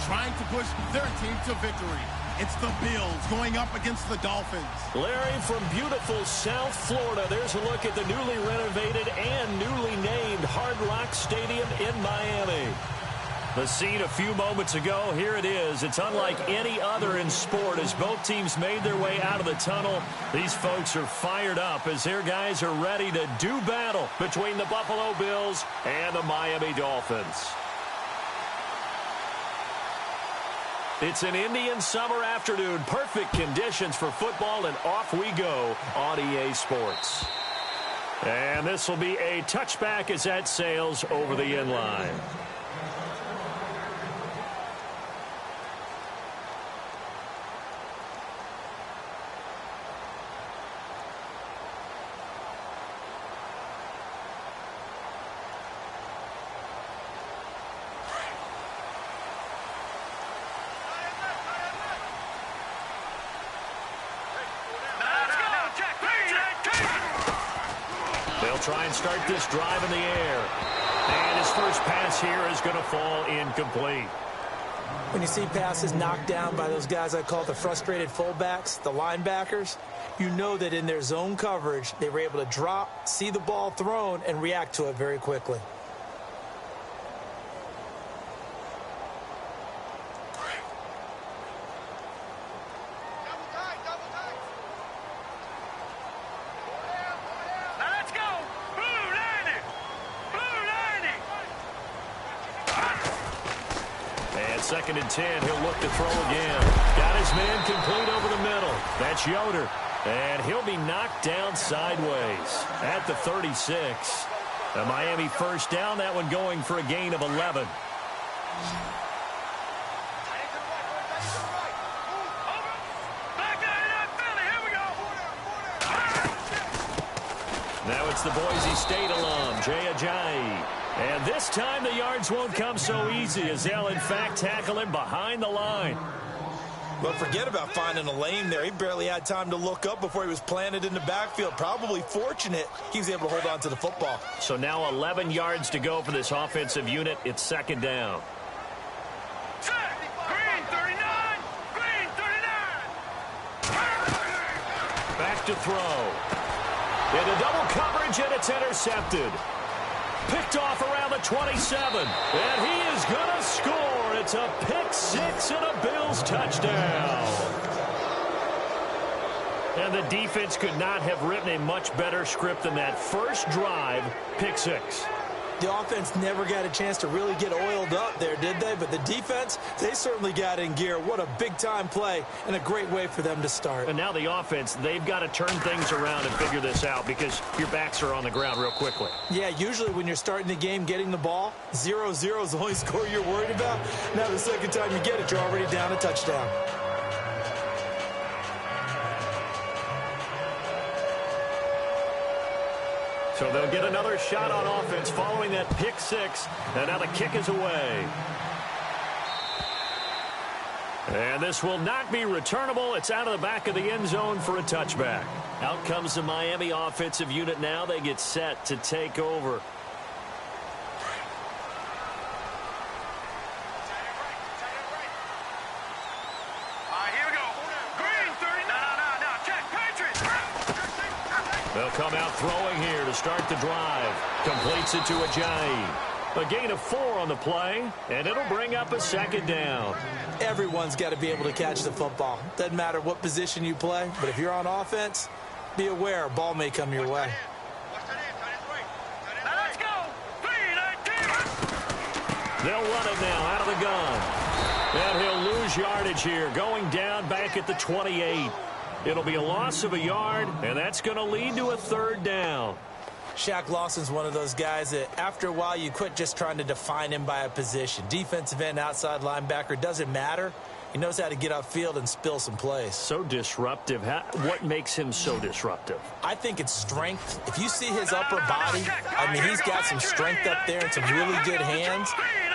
trying to push their team to victory. It's the Bills going up against the Dolphins. Larry, from beautiful South Florida, there's a look at the newly renovated and newly named Hard Rock Stadium in Miami. The scene a few moments ago, here it is. It's unlike any other in sport as both teams made their way out of the tunnel. These folks are fired up as their guys are ready to do battle between the Buffalo Bills and the Miami Dolphins. It's an Indian summer afternoon. Perfect conditions for football, and off we go on EA Sports. And this will be a touchback as that sails over the inline. They'll try and start this drive in the air. And his first pass here is going to fall incomplete. When you see passes knocked down by those guys I call the frustrated fullbacks, the linebackers, you know that in their zone coverage, they were able to drop, see the ball thrown, and react to it very quickly. Second and 10, he'll look to throw again. Got his man complete over the middle. That's Yoder. And he'll be knocked down sideways at the 36. A Miami first down, that one going for a gain of 11. Now it's the Boise State alum, Jay Ajayi. And this time the yards won't come so easy as they'll, in fact, tackle him behind the line. Well, forget about finding a lane there. He barely had time to look up before he was planted in the backfield. Probably fortunate he was able to hold on to the football. So now 11 yards to go for this offensive unit. It's second down. Green 39! Green 39! Back to throw. Into double coverage, and it's intercepted. Picked off around the 27. And he is going to score. It's a pick six and a Bills touchdown. And the defense could not have written a much better script than that first drive, pick six. The offense never got a chance to really get oiled up there, did they? But the defense, they certainly got in gear. What a big-time play and a great way for them to start. And now the offense, they've got to turn things around and figure this out because your backs are on the ground real quickly. Yeah, usually when you're starting the game getting the ball, 0-0 is the only score you're worried about. Now the second time you get it, you're already down a touchdown. So they'll get another shot on offense following that pick six. And now the kick is away. And this will not be returnable. It's out of the back of the end zone for a touchback. Out comes the Miami offensive unit now. They get set to take over. They'll come out throwing here to start the drive. Completes it to Ajayi. A gain of 4 on the play, and it'll bring up a second down. Everyone's got to be able to catch the football. Doesn't matter what position you play, but if you're on offense, be aware a ball may come your way. Let's go! They'll run it now out of the gun. And he'll lose yardage here, going down back at the 28. It'll be a loss of a yard, and that's going to lead to a third down. Shaq Lawson's one of those guys that after a while you quit just trying to define him by a position. Defensive end, outside linebacker, doesn't matter. He knows how to get upfield and spill some plays. So disruptive. What makes him so disruptive? I think it's strength. If you see his upper body, I mean, he's got some strength up there and some really good hands,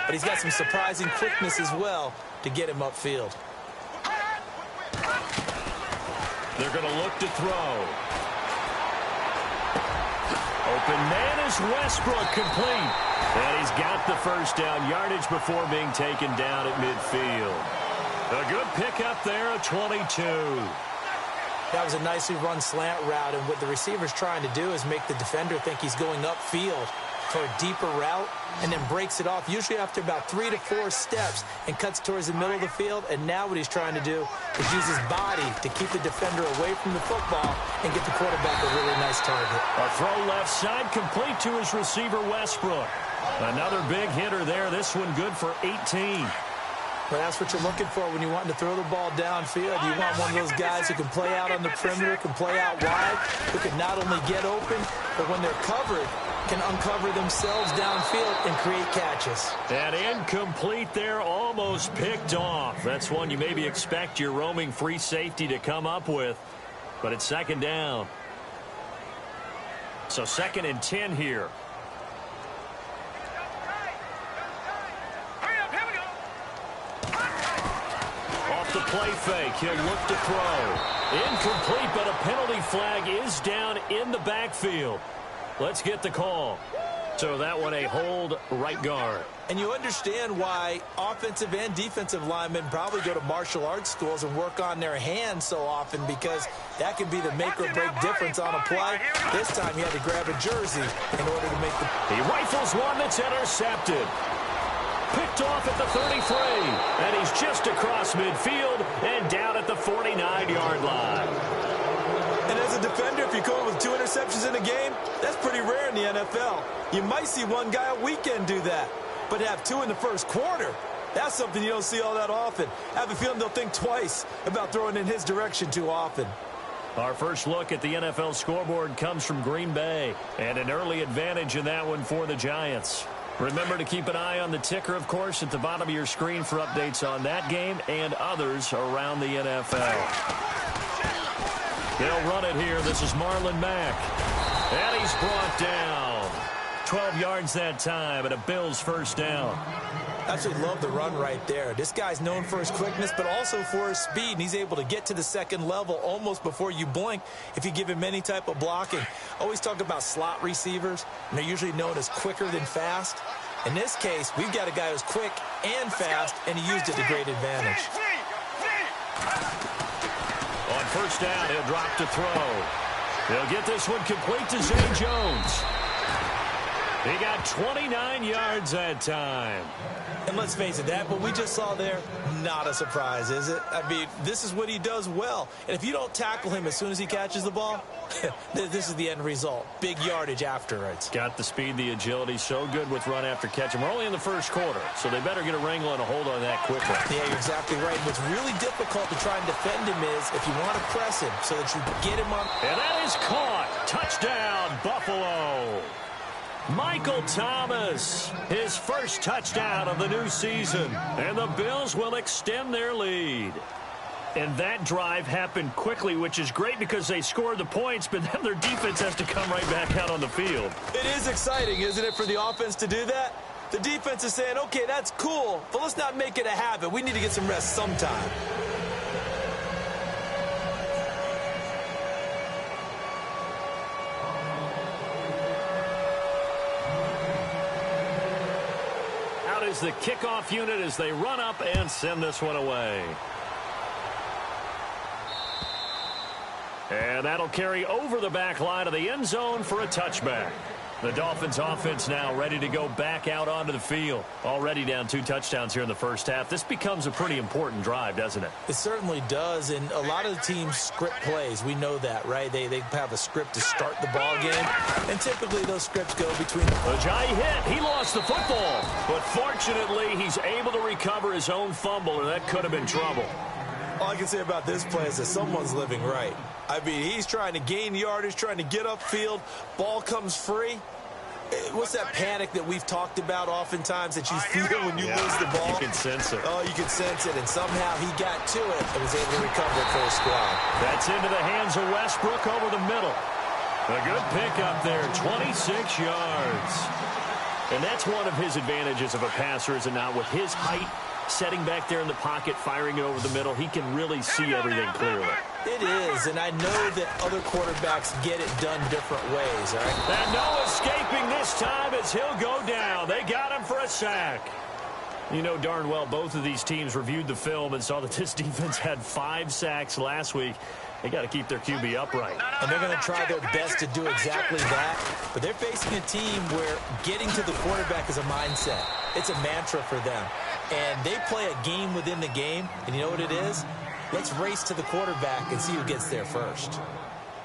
but he's got some surprising quickness as well to get him upfield. They're going to look to throw. Open man is Westbrook, complete. And he's got the first down yardage before being taken down at midfield. A good pickup there at 22. That was a nicely run slant route, and what the receiver's trying to do is make the defender think he's going upfield for a deeper route, and then breaks it off, usually after about 3 to 4 steps, and cuts towards the middle of the field. And now what he's trying to do is use his body to keep the defender away from the football and get the quarterback a really nice target. A throw left side, complete to his receiver, Westbrook. Another big hitter there. This one good for 18. Well, that's what you're looking for when you're wanting to throw the ball downfield. You want one of those guys who can play out on the perimeter, can play out wide, who can not only get open, but when they're covered, can uncover themselves downfield and create catches. And incomplete there, almost picked off. That's one you maybe expect your roaming free safety to come up with, but it's second down. So 2nd and 10 here. Off the play fake, he'll look to throw. Incomplete, but a penalty flag is down in the backfield. Let's get the call. So that one a hold right guard. And you understand why offensive and defensive linemen probably go to martial arts schools and work on their hands so often, because that can be the make or break difference on a play. This time he had to grab a jersey in order to make the... He rifles one that's intercepted. Picked off at the 33, and he's just across midfield and down at the 49-yard line. And as a defender, if you're going with 2 interceptions in a game, that's pretty rare in the NFL. You might see one guy a weekend do that, but have 2 in the first quarter, that's something you don't see all that often. I have a feeling they'll think twice about throwing in his direction too often. Our first look at the NFL scoreboard comes from Green Bay, and an early advantage in that one for the Giants. Remember to keep an eye on the ticker, of course, at the bottom of your screen for updates on that game and others around the NFL. They'll run it here. This is Marlon Mack. And he's brought down. 12 yards that time, and a Bills first down. I absolutely love the run right there. This guy's known for his quickness, but also for his speed, and he's able to get to the second level almost before you blink if you give him any type of blocking. Always talk about slot receivers, and they're usually known as quicker than fast. In this case, we've got a guy who's quick and fast, and he used it to great advantage. On first down, he'll drop to throw. He'll get this one complete to Zay Jones. He got 29 yards that time. And let's face it, that what we just saw there, not a surprise, is it? I mean, this is what he does well. And if you don't tackle him as soon as he catches the ball, this is the end result. Big yardage afterwards. Got the speed, the agility, so good with run after catch. And we're only in the first quarter, so they better get a wrangle and a hold on that quickly. Yeah, you're exactly right. What's really difficult to try and defend him is if you want to press him so that you get him on. And that is caught. Touchdown, Buffalo. Michael Thomas, his first touchdown of the new season, and the Bills will extend their lead. And that drive happened quickly, which is great because they scored the points, but then their defense has to come right back out on the field. It is exciting, isn't it, for the offense to do that? The defense is saying, okay, that's cool, but let's not make it a habit. We need to get some rest sometime. Is the kickoff unit as they run up and send this one away. And that'll carry over the back line of the end zone for a touchback. The Dolphins offense now ready to go back out onto the field. Already down 2 touchdowns here in the first half. This becomes a pretty important drive, doesn't it? It certainly does, and a lot of the teams script plays. We know that, right? They have a script to start the ball game, and typically those scripts go between. Ajayi hit. He lost the football, but fortunately he's able to recover his own fumble, and that could have been trouble. All I can say about this play is that someone's living right. I mean, he's trying to gain yardage, trying to get upfield. Ball comes free. What's that panic that we've talked about oftentimes that you feel when you lose the ball? You can sense it. Oh, you can sense it, and somehow he got to it and was able to recover it for his squad. That's into the hands of Westbrook over the middle. A good pickup there, 26 yards. And that's one of his advantages of a passer, is it not? With his height, setting back there in the pocket, firing it over the middle. He can really see everything clearly. It is, and I know that other quarterbacks get it done different ways, all right? And no escaping this time as he'll go down. They got him for a sack. You know darn well both of these teams reviewed the film and saw that this defense had 5 sacks last week. They got to keep their QB upright. And they're going to try their best to do exactly that. But they're facing a team where getting to the quarterback is a mindset. It's a mantra for them. And they play a game within the game. And you know what it is? Let's race to the quarterback and see who gets there first.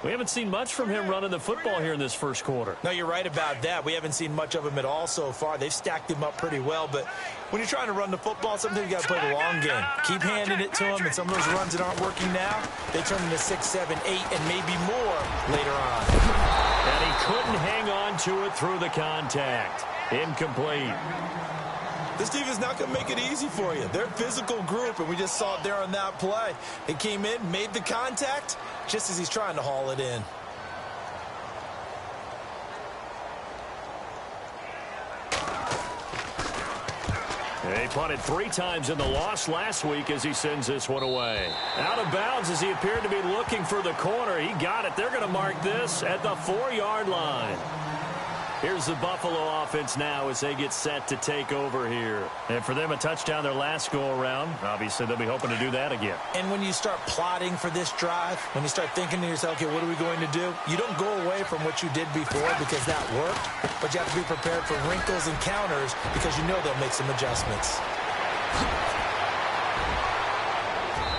We haven't seen much from him running the football here in this first quarter. No, you're right about that. We haven't seen much of him at all so far. They've stacked him up pretty well. But when you're trying to run the football, sometimes you got to play the long game. Keep handing it to him, and some of those runs that aren't working now, they turn into 6, 7, 8, and maybe more later on. And he couldn't hang on to it through the contact. Incomplete. This defense not going to make it easy for you. They're a physical group, and we just saw it there on that play. They came in, made the contact, just as he's trying to haul it in. He punted 3 times in the loss last week as he sends this one away. Out of bounds as he appeared to be looking for the corner. He got it. They're going to mark this at the 4-yard line. Here's the Buffalo offense now as they get set to take over here. And for them, a touchdown their last go-around. Obviously, they'll be hoping to do that again. And when you start plotting for this drive, when you start thinking to yourself, okay, what are we going to do? You don't go away from what you did before because that worked, but you have to be prepared for wrinkles and counters because you know they'll make some adjustments.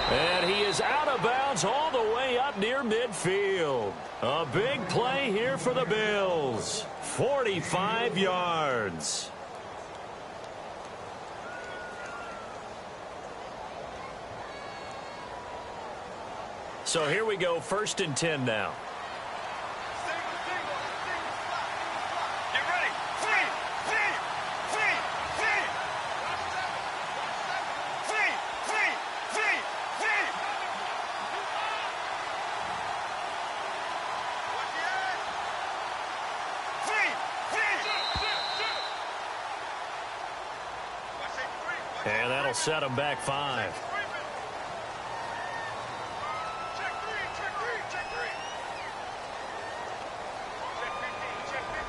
And he is out of bounds all the way up near midfield. A big play here for the Bills. 45 yards. So here we go, 1st and 10 now. Get ready. And that'll set him back 5. Check three. Check 15. He's checking.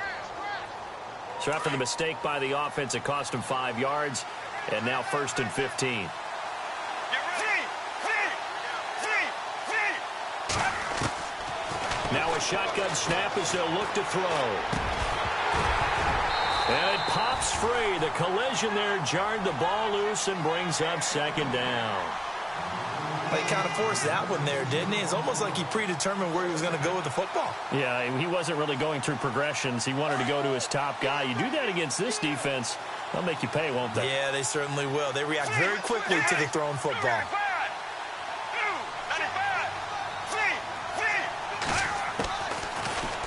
Crash. So after the mistake by the offense, it cost him 5 yards. And now 1st and 15. Now a shotgun snap as they'll look to throw. And it pops free. The collision there jarred the ball loose and brings up 2nd down. Well, he kind of forced that one there, didn't he? It's almost like he predetermined where he was going to go with the football. Yeah, he wasn't really going through progressions. He wanted to go to his top guy. You do that against this defense, they'll make you pay, won't they? Yeah, they certainly will. They react very quickly to the thrown football.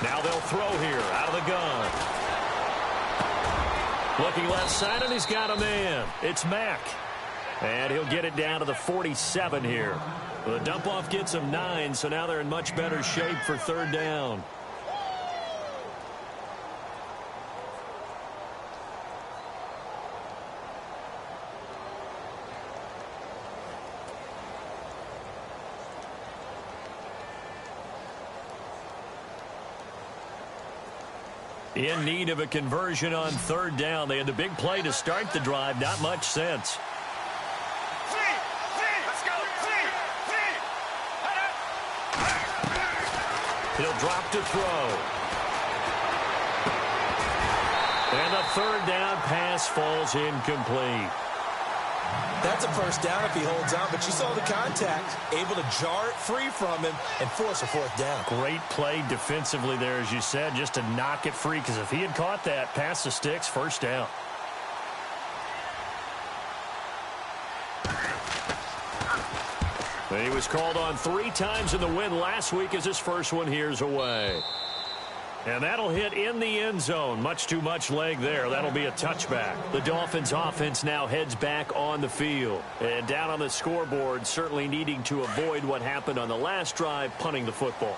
Now they'll throw here out of the gun. Looking left side, and he's got a man. It's Mack. And he'll get it down to the 47 here. The dump-off gets him 9, so now they're in much better shape for 3rd down. In need of a conversion on 3rd down. They had the big play to start the drive. Not much sense. He'll drop to throw. And the 3rd down pass falls incomplete. That's a 1st down if he holds on, but you saw the contact, able to jar it free from him and force a 4th down. Great play defensively there, as you said, just to knock it free, because if he had caught that, past the sticks, 1st down. He was called on 3 times in the win last week as his first one here's away. And that'll hit in the end zone. Much too much leg there. That'll be a touchback. The Dolphins offense now heads back on the field. And down on the scoreboard, certainly needing to avoid what happened on the last drive, punting the football.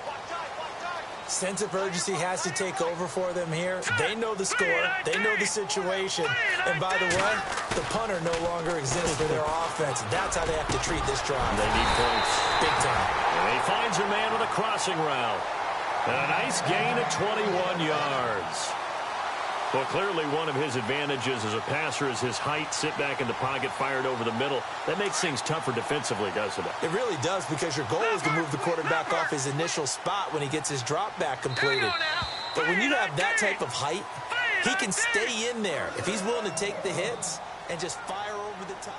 Sense of urgency has to take over for them here. They know the score. They know the situation. And by the way, the punter no longer exists for their offense. That's how they have to treat this drive. They need points. Big time. And he finds a man with a crossing route. And a nice gain of 21 yards. Well, clearly one of his advantages as a passer is his height. Sit back in the pocket, fired over the middle. That makes things tougher defensively, doesn't it? It really does, because your goal is to move the quarterback off his initial spot when he gets his drop back completed. But when you have that type of height, he can stay in there if he's willing to take the hits and just fire over the top.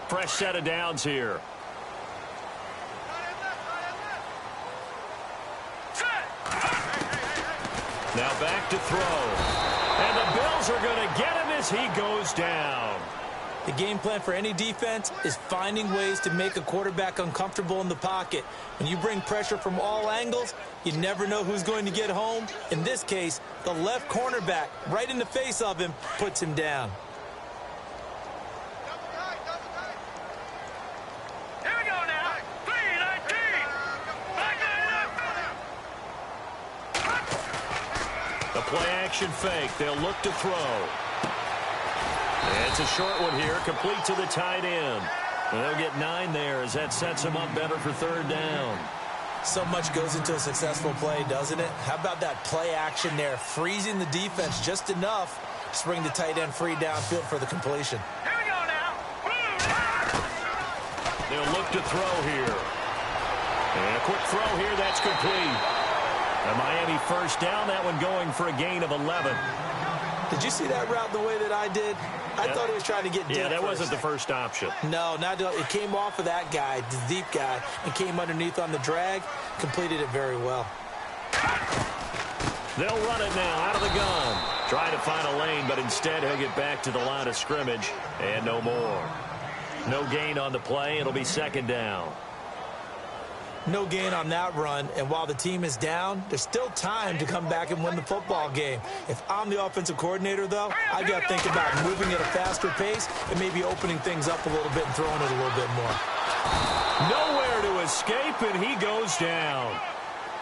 Fresh set of downs here. Now back to throw. And the Bills are going to get him as he goes down. The game plan for any defense is finding ways to make a quarterback uncomfortable in the pocket. When you bring pressure from all angles, you never know who's going to get home. In this case, the left cornerback, right in the face of him, puts him down. Here we go now. 3-19. The play-action fake. They'll look to throw. It's a short one here, complete to the tight end. And they'll get 9 there as that sets them up better for third down. So much goes into a successful play, doesn't it? How about that play action there, freezing the defense just enough to bring the tight end free downfield for the completion. Here we go now. They'll look to throw here. And a quick throw here, that's complete. A Miami first down, that one going for a gain of 11. Did you see that route the way that I did? I thought he was trying to get deep. Yeah, that first. wasn't the first option. No, it came off of that guy, the deep guy, and came underneath on the drag. Completed it very well. They'll run it now out of the gun. Try to find a lane, but instead he'll get back to the line of scrimmage and no more. No gain on the play. It'll be second down. No gain on that run, and while the team is down, there's still time to come back and win the football game. If I'm the offensive coordinator, though, I've got to think about moving at a faster pace and maybe opening things up a little bit and throwing it a little bit more. Nowhere to escape, and he goes down.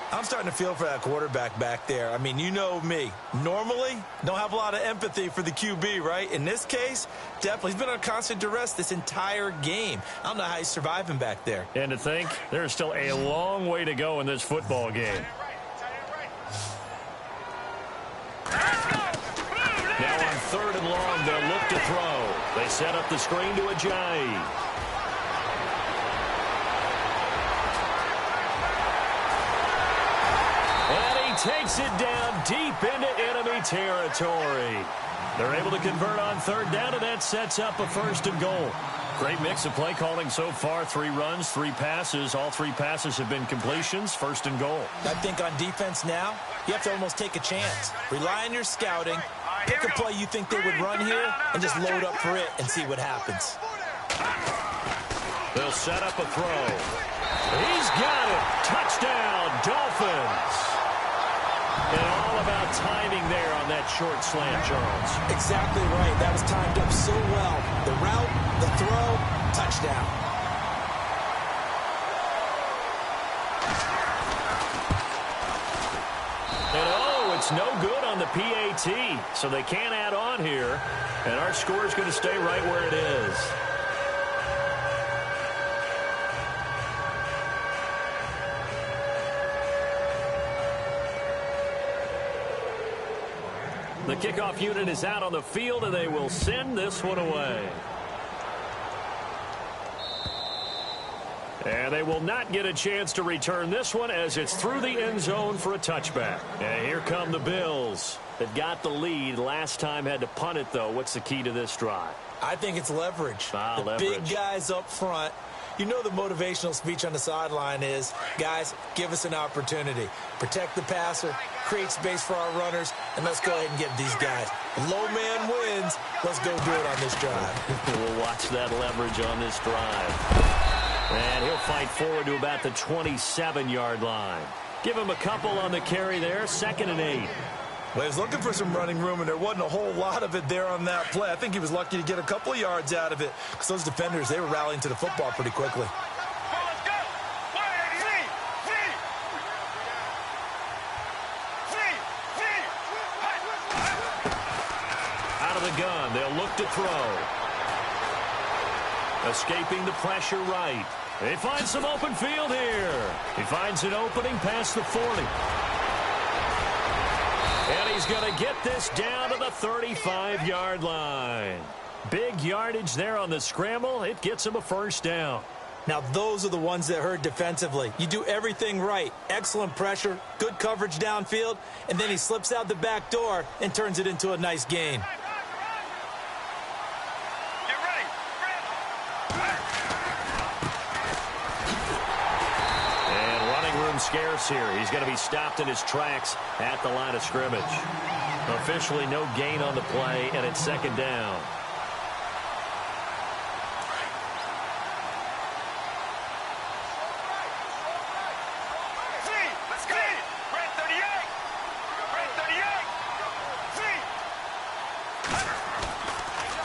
I'm starting to feel for that quarterback back there. I mean, you know me. Normally, don't have a lot of empathy for the QB, right? In this case, definitely. He's been on constant duress this entire game. I don't know how he's surviving back there. And to think, there's still a long way to go in this football game. Now on third and long, they'll look to throw. They set up the screen to Ajayi. Takes it down deep into enemy territory. They're able to convert on third down, and that sets up a first and goal. Great mix of play calling so far. 3 runs, 3 passes. All 3 passes have been completions. First and goal. I think on defense now, you have to almost take a chance. Rely on your scouting. Pick a play you think they would run here and just load up for it and see what happens. They'll set up a throw. He's got it. Touchdown, Dolphins. And all about timing there on that short slant, Charles. Exactly right. That was timed up so well. The route, the throw, touchdown. And oh, it's no good on the PAT. So they can't add on here. And our score is going to stay right where it is. The kickoff unit is out on the field, and they will send this one away. And they will not get a chance to return this one as it's through the end zone for a touchback. And here come the Bills. That got the lead. Last time had to punt it, though. What's the key to this drive? I think it's leverage. Leverage. Big guys up front. You know the motivational speech on the sideline is, guys, give us an opportunity. Protect the passer, create space for our runners, and let's go ahead and get these guys. Low man wins. Let's go do it on this drive. We'll watch that leverage on this drive. And he'll fight forward to about the 27-yard line. Give him a couple on the carry there. 2nd and 8. Well, he was looking for some running room, and there wasn't a whole lot of it there on that play. I think he was lucky to get a couple of yards out of it because those defenders, they were rallying to the football pretty quickly. the gun. They'll look to throw. Escaping the pressure right. They find some open field here. He finds an opening past the 40. And he's going to get this down to the 35-yard line. Big yardage there on the scramble. It gets him a first down. Now, those are the ones that hurt defensively. You do everything right. Excellent pressure, good coverage downfield, and then he slips out the back door and turns it into a nice gain. Get ready. And running room scarce here. He's going to be stopped in his tracks at the line of scrimmage. Officially no gain on the play, and it's second down.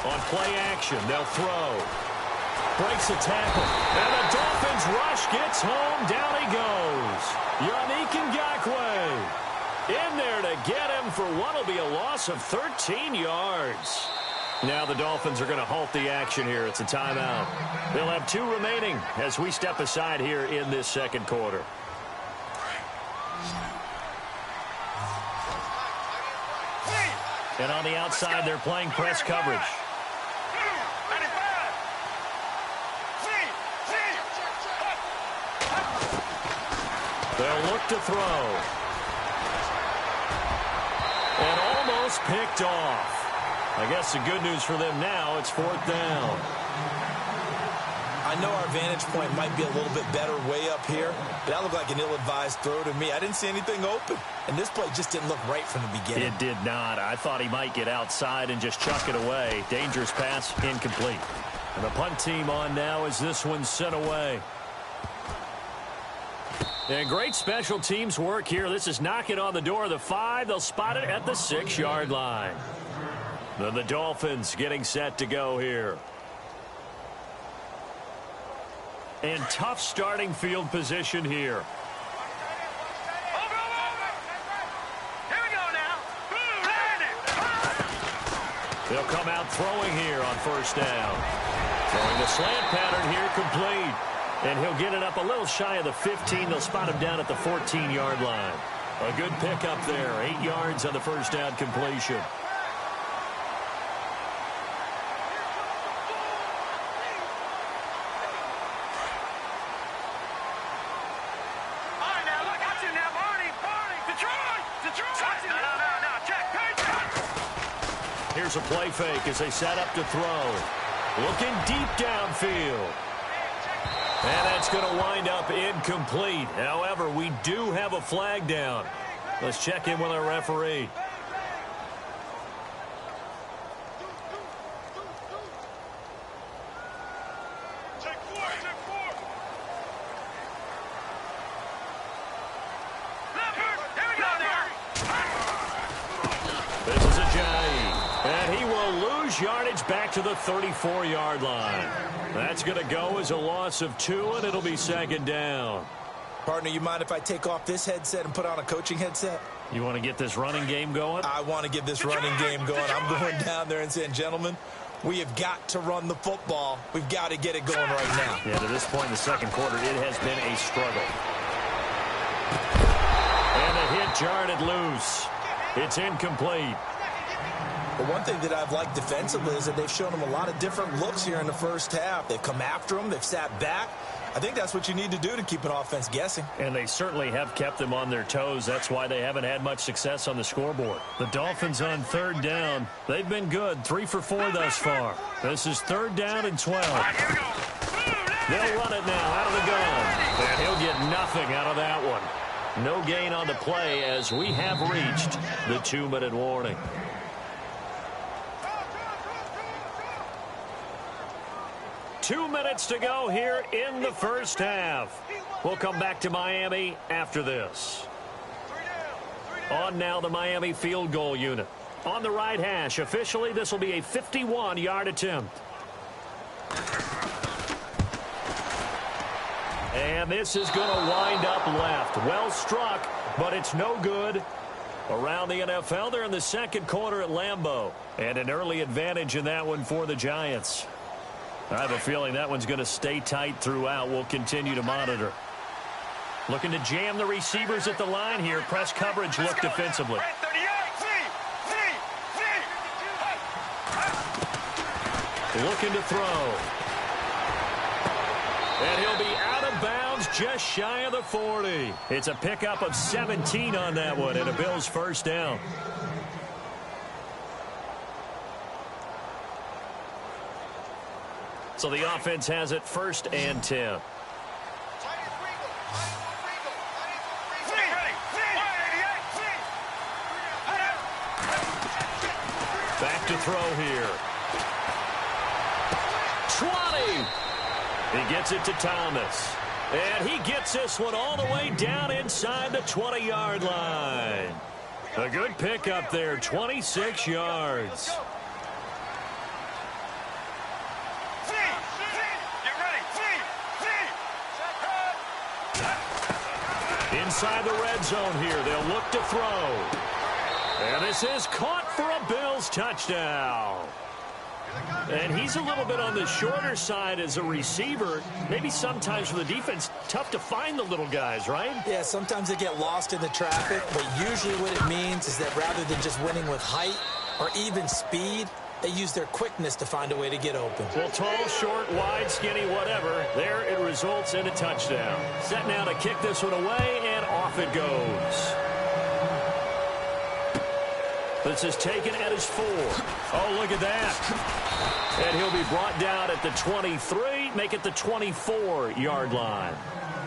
On play action, they'll throw. Breaks a tackle. And the Dolphins rush gets home. Down he goes. Yannick Ngakoue in there to get him for what will be a loss of 13 yards. Now the Dolphins are going to halt the action here. It's a timeout. They'll have 2 remaining as we step aside here in this second quarter. And on the outside, they're playing press coverage. They'll look to throw. And almost picked off. I guess the good news for them now, it's 4th down. I know our vantage point might be a little bit better way up here, but that looked like an ill-advised throw to me. I didn't see anything open, and this play just didn't look right from the beginning. It did not. I thought he might get outside and just chuck it away. Dangerous pass, incomplete. And the punt team on now as this one's sent away. And great special teams work here. This is knocking on the door of the 5. They'll spot it at the 6-yard line. Then the Dolphins getting set to go here. And tough starting field position here. They'll come out throwing here on first down. Throwing the slant pattern here complete. And he'll get it up a little shy of the 15. They'll spot him down at the 14-yard line. A good pickup there. 8 yards on the first down completion. Here's a play fake as they set up to throw. Looking deep downfield. And that's going to wind up incomplete. However, we do have a flag down. Let's check in with our referee. This is Ajayi, and he will lose yardage back to the 34-yard line. That's going to go as a loss of 2, and it'll be second down. Partner, you mind if I take off this headset and put on a coaching headset? You want to get this running game going? I want to get this running game going. I'm going down there and saying, gentlemen, we have got to run the football. We've got to get it going right now. Yeah, to this point in the second quarter, it has been a struggle. And the hit jarred it loose. It's incomplete. But one thing that I've liked defensively is that they've shown them a lot of different looks here in the first half. They've come after them. They've sat back. I think that's what you need to do to keep an offense guessing. And they certainly have kept them on their toes. That's why they haven't had much success on the scoreboard. The Dolphins on third down. They've been good. 3 for 4 thus far. This is 3rd down and 12. They'll run it now out of the gun. And he'll get nothing out of that one. No gain on the play as we have reached the 2-minute warning. Two minutes to go here in the first half. We'll come back to Miami after this. On now the Miami field goal unit. On the right hash, officially this will be a 51-yard attempt. And this is going to wind up left. Well struck, but it's no good. Around the NFL, they're in the second quarter at Lambeau. And an early advantage in that one for the Giants. I have a feeling that one's going to stay tight throughout. We'll continue to monitor. Looking to jam the receivers at the line here. Press coverage look defensively. Looking to throw. And he'll be out of bounds just shy of the 40. It's a pickup of 17 on that one and a Bills first down. So the offense has it 1st and 10. Back to throw here. 20. He gets it to Thomas. And he gets this one all the way down inside the 20-yard line. A good pickup there, 26 yards. Inside the red zone here, they'll look to throw. And this is caught for a Bills touchdown. And he's a little bit on the shorter side as a receiver. Maybe sometimes for the defense, tough to find the little guys, right? Yeah, sometimes they get lost in the traffic, but usually what it means is that rather than just winning with height or even speed, they use their quickness to find a way to get open. Well, tall, short, wide, skinny, whatever, there it results in a touchdown. Set now to kick this one away, and off it goes. This is taken at his 4. Oh, look at that. And he'll be brought down at the 23, make it the 24-yard line.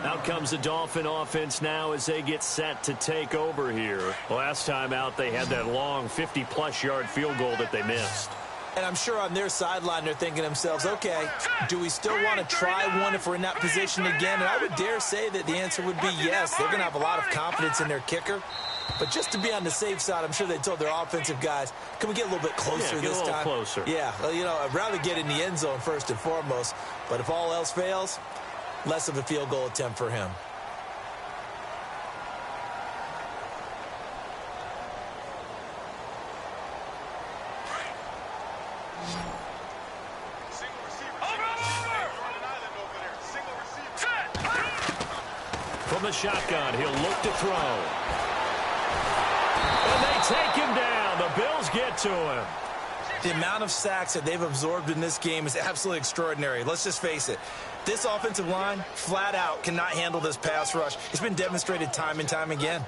Out comes the Dolphin offense now as they get set to take over here. Last time out, they had that long 50-plus yard field goal that they missed. And I'm sure on their sideline they're thinking to themselves, okay, do we still want to try one if we're in that position again? And I would dare say that the answer would be yes. They're going to have a lot of confidence in their kicker. But just to be on the safe side, I'm sure they told their offensive guys, can we get a little bit closer this time? Closer. Yeah, well, you know, I'd rather get in the end zone first and foremost. But if all else fails, less of a field goal attempt for him. From the shotgun, he'll look to throw. And they take him down. The Bills get to him. The amount of sacks that they've absorbed in this game is absolutely extraordinary. Let's just face it. This offensive line, flat out, cannot handle this pass rush. It's been demonstrated time and time again.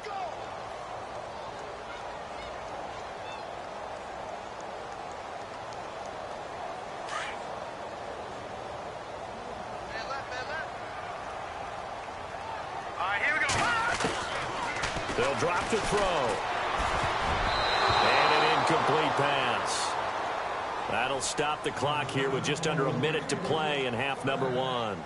They'll drop to throw. And an incomplete pass. That'll stop the clock here with just under a minute to play in half number 1.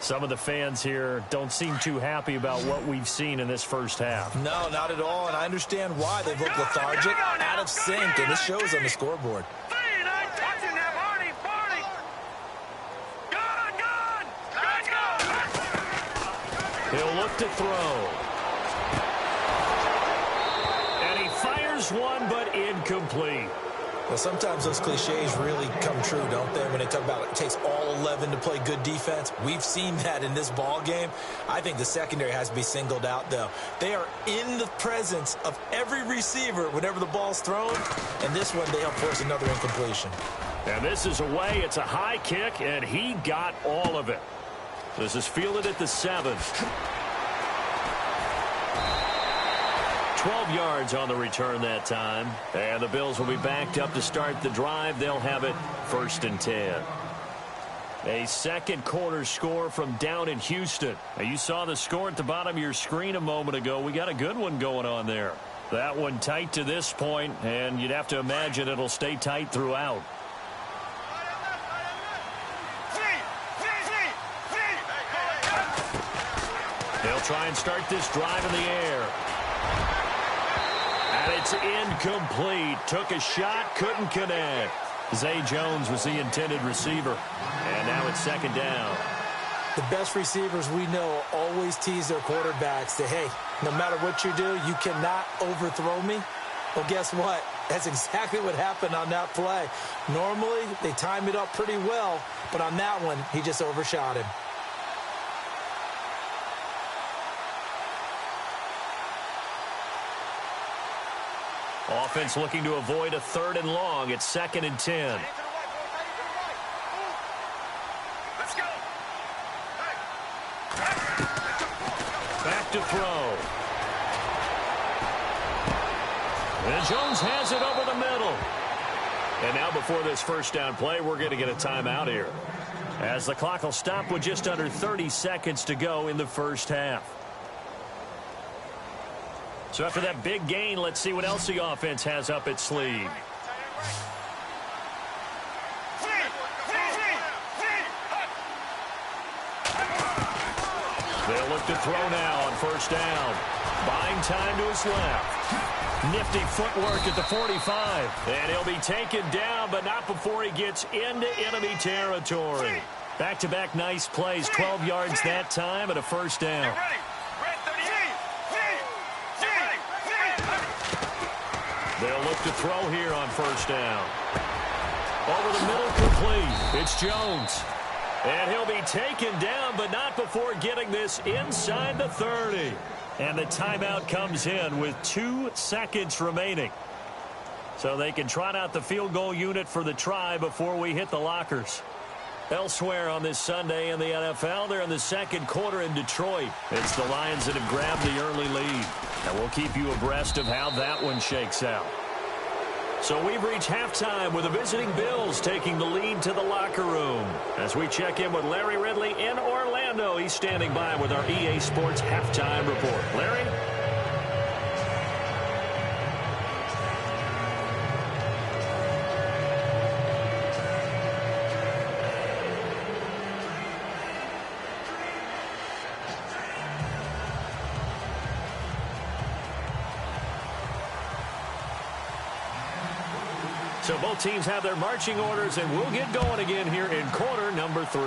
Some of the fans here don't seem too happy about what we've seen in this first half. No, not at all, and I understand why. They've looked lethargic, out of sync, and this shows on the scoreboard. He'll look to throw. And he fires one, but incomplete. Well, sometimes those cliches really come true, don't they? When they talk about it takes all 11 to play good defense. We've seen that in this ball game. I think the secondary has to be singled out, though. They are in the presence of every receiver whenever the ball's thrown. And this one, they help force another incompletion. And this is away. It's a high kick, and he got all of it. This is fielded at the 7. 12 yards on the return that time. And the Bills will be backed up to start the drive. They'll have it 1st and 10. A second quarter score from down in Houston. Now, you saw the score at the bottom of your screen a moment ago. We got a good one going on there. That one tight to this point, and you'd have to imagine it'll stay tight throughout. They'll try and start this drive in the air. And it's incomplete. Took a shot, couldn't connect. Zay Jones was the intended receiver. And now it's 2nd down. The best receivers we know always tease their quarterbacks that, hey, No matter what you do, you cannot overthrow me. Well, guess what? That's exactly what happened on that play. Normally, they time it up pretty well, but on that one, he just overshot him. Offense looking to avoid a 3rd and long. It's 2nd and 10. Let's go. Back to throw. And Jones has it over the middle. And now before this first down play, we're going to get a timeout here, as the clock will stop with just under 30 seconds to go in the first half. So after that big gain, let's see what else the offense has up its sleeve. They'll look to throw now on first down. Buying time to his left. Nifty footwork at the 45. And he'll be taken down, but not before he gets into enemy territory. Back-to-back nice plays, 12 yards that time and a first down. They'll look to throw here on first down. Over the middle, complete. It's Jones. And he'll be taken down, but not before getting this inside the 30. And the timeout comes in with 2 seconds remaining. So they can trot out the field goal unit for the try before we hit the lockers. Elsewhere on this Sunday in the NFL, they're in the second quarter in Detroit. It's the Lions that have grabbed the early lead. And we'll keep you abreast of how that one shakes out. So we've reached halftime with the visiting Bills taking the lead to the locker room. As we check in with Larry Ridley in Orlando, he's standing by with our EA Sports Halftime Report. Larry? So both teams have their marching orders, and we'll get going again here in quarter number 3.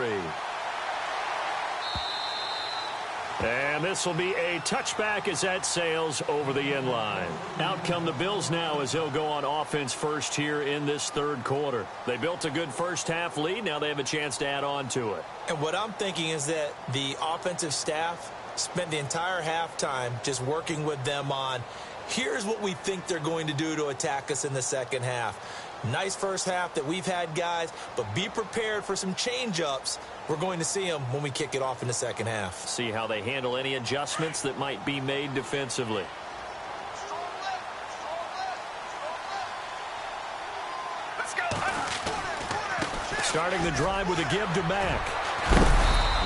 And this will be a touchback as that sails over the end line. Out come the Bills now as they'll go on offense first here in this third quarter. They built a good first half lead. Now they have a chance to add on to it. And what I'm thinking is that the offensive staff spent the entire halftime just working with them on, here's what we think they're going to do to attack us in the second half. Nice first half that we've had, guys, but be prepared for some change-ups. We're going to see them when we kick it off in the second half. See how they handle any adjustments that might be made defensively. Let's go. Starting the drive with a give to Mack.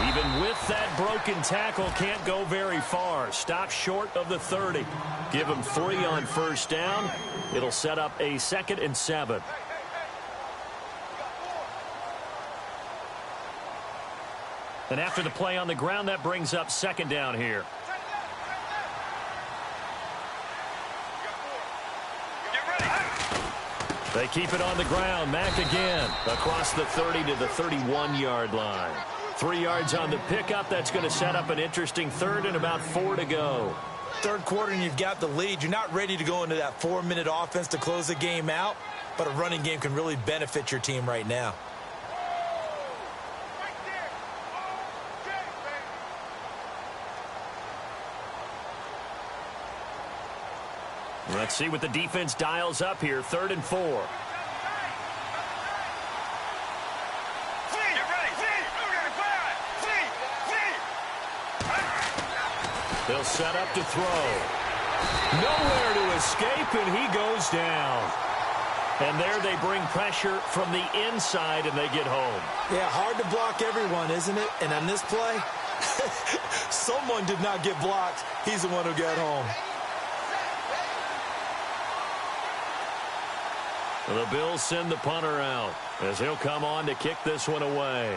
Even with that broken tackle, can't go very far. Stop short of the 30. Give him 3 on first down. It'll set up a 2nd and 7. And after the play on the ground, that brings up 2nd down here. They keep it on the ground. Mack again across the 30 to the 31-yard line. 3 yards on the pickup. That's going to set up an interesting 3rd and about 4 to go. Third quarter and you've got the lead. You're not ready to go into that 4-minute offense to close the game out, but a running game can really benefit your team right now. Let's see what the defense dials up here. 3rd and 4. They'll set up to throw. Nowhere to escape, and he goes down. And there they bring pressure from the inside, and they get home. Yeah, hard to block everyone, isn't it? And on this play, someone did not get blocked. He's the one who got home. The Bills send the punter out as he'll come on to kick this one away.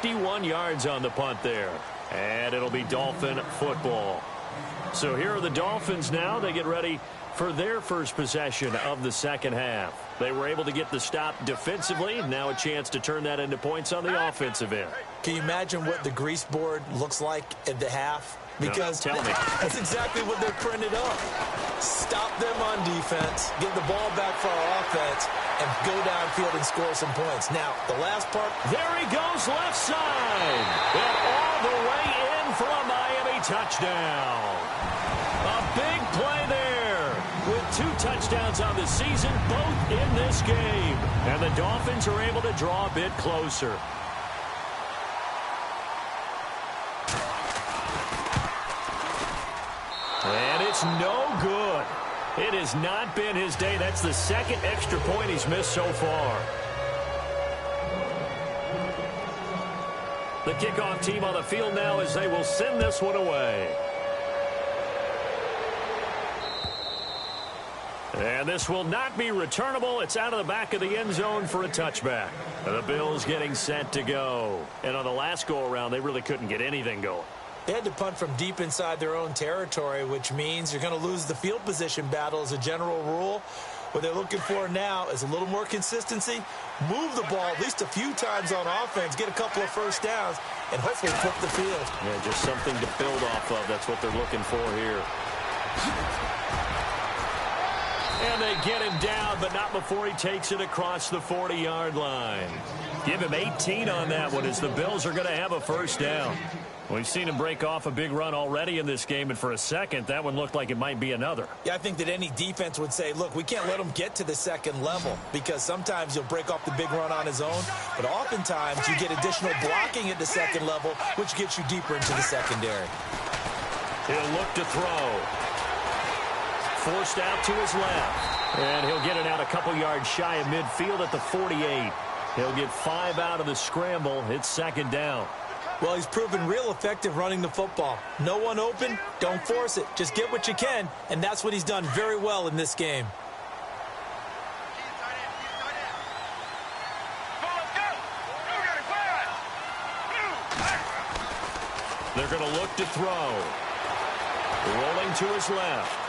51 yards on the punt there. And it'll be Dolphin football. So here are the Dolphins now. They get ready for their first possession of the second half. They were able to get the stop defensively. Now a chance to turn that into points on the offensive end. Can you imagine what the grease board looks like at the half? Because no, tell me. That's exactly what they're printed up. Stop them on defense, get the ball back for our offense, and go downfield and score some points. Now, the last part. There he goes left side. And all the way in for a Miami touchdown. A big play there. With 2 touchdowns on the season, both in this game. And the Dolphins are able to draw a bit closer. And it's no good. It has not been his day. That's the second extra point he's missed so far. The kickoff team on the field now as they will send this one away. And this will not be returnable. It's out of the back of the end zone for a touchback. The Bills getting set to go. And on the last go-around, they really couldn't get anything going. They had to punt from deep inside their own territory, which means you're going to lose the field position battle as a general rule. What they're looking for now is a little more consistency, move the ball at least a few times on offense, get a couple of first downs, and hopefully flip the field. Yeah, just something to build off of. That's what they're looking for here. And they get him down, but not before he takes it across the 40-yard line. Give him 18 on that one as the Bills are going to have a first down. We've seen him break off a big run already in this game, and for a second, that one looked like it might be another. Yeah, I think that any defense would say, look, we can't let him get to the second level because sometimes he'll break off the big run on his own, but oftentimes you get additional blocking at the second level, which gets you deeper into the secondary. He'll look to throw. Forced out to his left, and he'll get it out a couple yards shy of midfield at the 48. He'll get 5 out of the scramble. It's second down. Well, he's proven real effective running the football. No one open, don't force it. Just get what you can, and that's what he's done very well in this game. They're going to look to throw. Rolling to his left.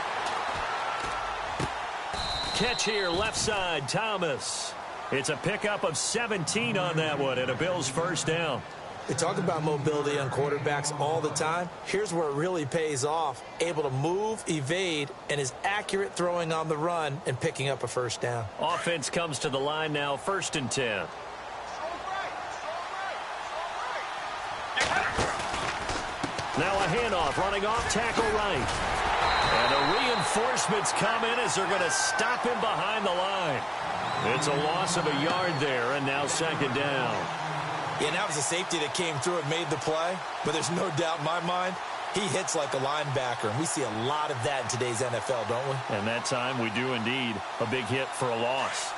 Catch here, left side, Thomas. It's a pickup of 17 on that one, and a Bills first down. We talk about mobility on quarterbacks all the time. Here's where it really pays off. Able to move, evade, and is accurate throwing on the run and picking up a first down. Offense comes to the line now, 1st and 10. Now a handoff, running off tackle right. And the reinforcements come in as they're going to stop him behind the line. It's a loss of a yard there, and now second down. Yeah, and that was a safety that came through and made the play. But there's no doubt in my mind, he hits like a linebacker. And we see a lot of that in today's NFL, don't we? And that time we do indeed. A big hit for a loss.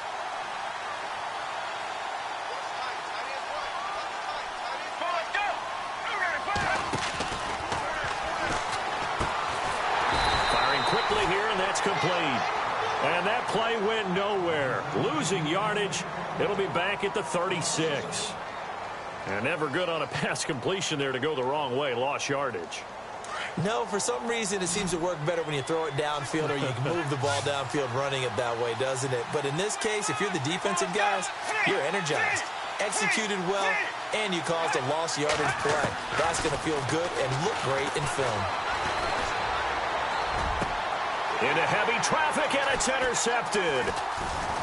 Firing quickly here, and that's complete. And that play went nowhere. Losing yardage. It'll be back at the 36. And never good on a pass completion there to go the wrong way. Lost yardage. No, for some reason, it seems to work better when you throw it downfield or you can move the ball downfield running it that way, doesn't it? But in this case, if you're the defensive guys, you're energized, executed well, and you caused a lost yardage play. That's going to feel good and look great in film. Into heavy traffic, and it's intercepted.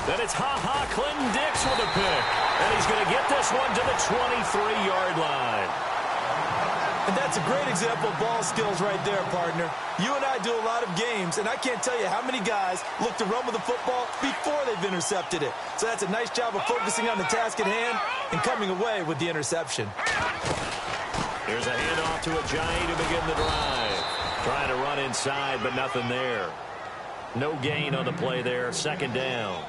Then it's Clinton Dix with a pick. And he's going to get this one to the 23-yard line. And that's a great example of ball skills right there, partner. You and I do a lot of games, and I can't tell you how many guys look to run with the football before they've intercepted it. So that's a nice job of focusing on the task at hand and coming away with the interception. Here's a handoff to Ajayi to begin the drive. Trying to run inside, but nothing there. No gain on the play there. Second down.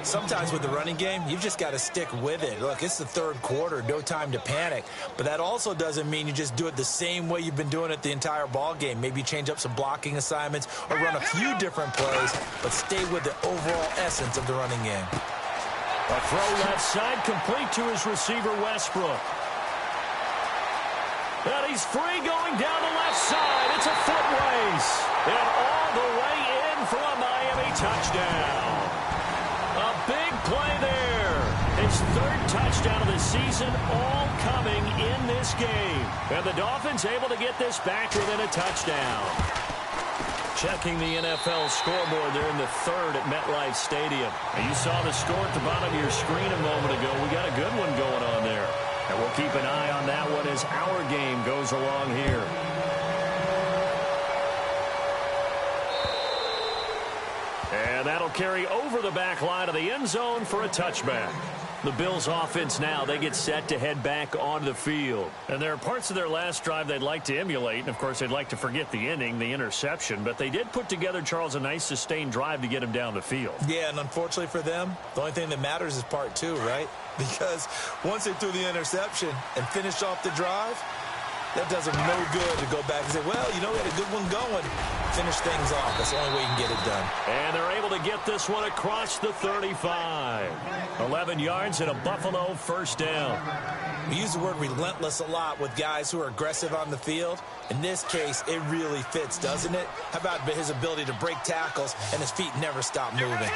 Sometimes with the running game, you've just got to stick with it. Look, it's the third quarter, no time to panic. But that also doesn't mean you just do it the same way you've been doing it the entire ball game. Maybe change up some blocking assignments or run a few different plays, but stay with the overall essence of the running game. A throw left side complete to his receiver, Westbrook. And he's free going down the left side. It's a foot race. And all the way in for a Miami touchdown. A big play there. His third touchdown of the season, all coming in this game. And the Dolphins able to get this back within a touchdown. Checking the NFL scoreboard there in the third at MetLife Stadium. And you saw the score at the bottom of your screen a moment ago. We got a good one going on there. And we'll keep an eye on that one as our game goes along here. And that'll carry over the back line of the end zone for a touchback. The Bills offense now, they get set to head back onto the field. And there are parts of their last drive they'd like to emulate. And, of course, they'd like to forget the inning, the interception. But they did put together, Charles, a nice sustained drive to get him down the field. Yeah, and unfortunately for them, the only thing that matters is part two, right? Because once they threw the interception and finished off the drive, that does them no good to go back and say, well, you know, we had a good one going. Finish things off. That's the only way you can get it done. And they're able to get this one across the 35. 11 yards and a Buffalo first down. We use the word relentless a lot with guys who are aggressive on the field. In this case, it really fits, doesn't it? How about his ability to break tackles and his feet never stop moving?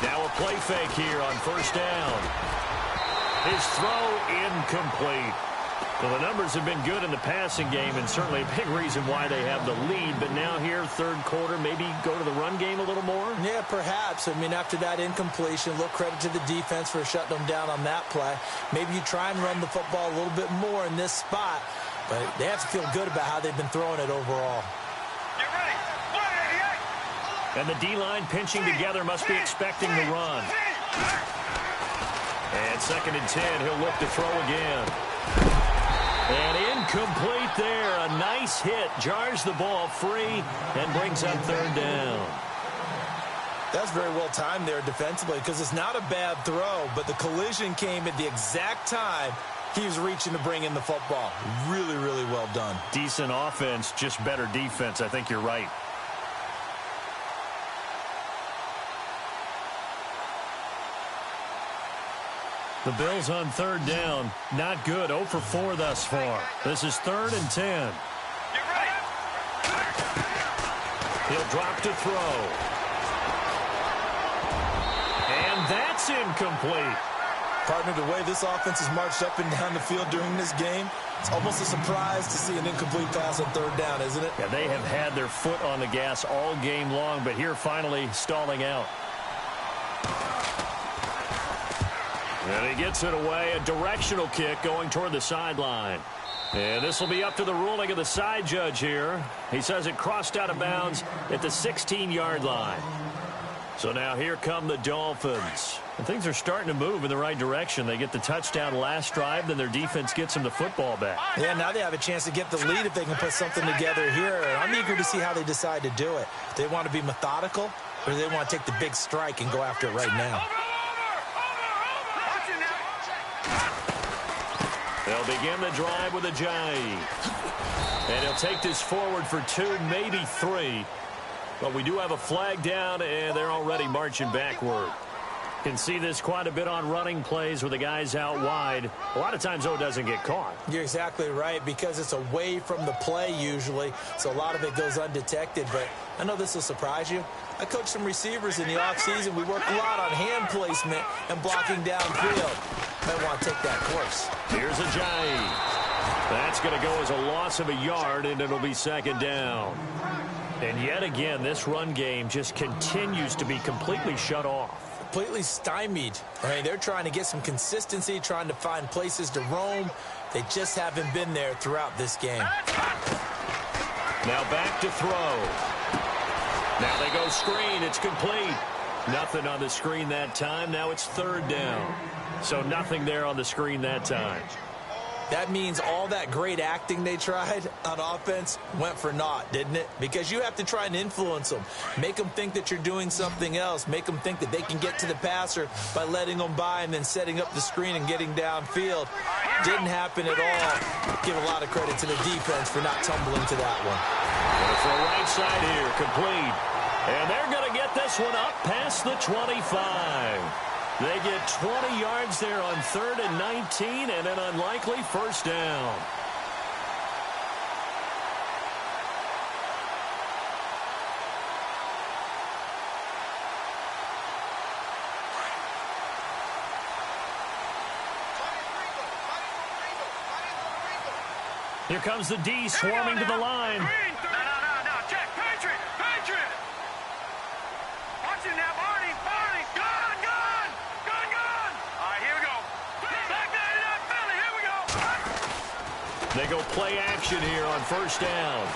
Now a play fake here on first down. His throw incomplete. Well, the numbers have been good in the passing game, and certainly a big reason why they have the lead. But now here, third quarter, maybe go to the run game a little more? Yeah, perhaps. I mean, after that incompletion, a little credit to the defense for shutting them down on that play. Maybe you try and run the football a little bit more in this spot. But they have to feel good about how they've been throwing it overall. And the D-line pinching together, must be expecting the run. And 2nd and 10, he'll look to throw again. And incomplete there. A nice hit. Jars the ball free and brings up third down. That's very well timed there defensively because it's not a bad throw, but the collision came at the exact time he was reaching to bring in the football. Really, really well done. Decent offense, just better defense. I think you're right. The Bills on third down. Not good. 0 for 4 thus far. This is 3rd and 10. He'll drop to throw. And that's incomplete. Partner, the way this offense has marched up and down the field during this game, it's almost a surprise to see an incomplete pass on third down, isn't it? Yeah, they have had their foot on the gas all game long, but here finally stalling out. And he gets it away. A directional kick going toward the sideline. And this will be up to the ruling of the side judge here. He says it crossed out of bounds at the 16-yard line. So now here come the Dolphins. And things are starting to move in the right direction. They get the touchdown last drive, then their defense gets them the football back. Yeah, now they have a chance to get the lead if they can put something together here. And I'm eager to see how they decide to do it. Do they want to be methodical, or do they want to take the big strike and go after it right now? They'll begin the drive with a Ajayi. And he'll take this forward for 2, maybe 3. But we do have a flag down, and they're already marching backward. Can see this quite a bit on running plays with the guys out wide. A lot of times, though, it doesn't get caught. You're exactly right, because it's away from the play usually, so a lot of it goes undetected. But I know this will surprise you. I coached some receivers in the offseason. We work a lot on hand placement and blocking downfield. Might want to take that course. Here's Ajayi. That's going to go as a loss of a yard, and it'll be 2nd down. And yet again, this run game just continues to be completely shut off. Completely stymied. I mean, they're trying to get some consistency, trying to find places to roam. They just haven't been there throughout this game. Now back to throw. Now they go screen. It's complete. Nothing on the screen that time. Now it's 3rd down. So nothing there on the screen that time. That means all that great acting they tried on offense went for naught, didn't it? Because you have to try and influence them. Make them think that you're doing something else. Make them think that they can get to the passer by letting them by and then setting up the screen and getting downfield. Didn't happen at all. Give a lot of credit to the defense for not tumbling to that one. Going for a right side here, complete. And they're going to get this one up past the 25. They get 20 yards there on 3rd and 19 and an unlikely first down. Here comes the D swarming to the line. No. Check. Patriot. Watch it now, Barney. Gun. All right, here we go. Back there, Philly. Here we go. They go play action here on first down.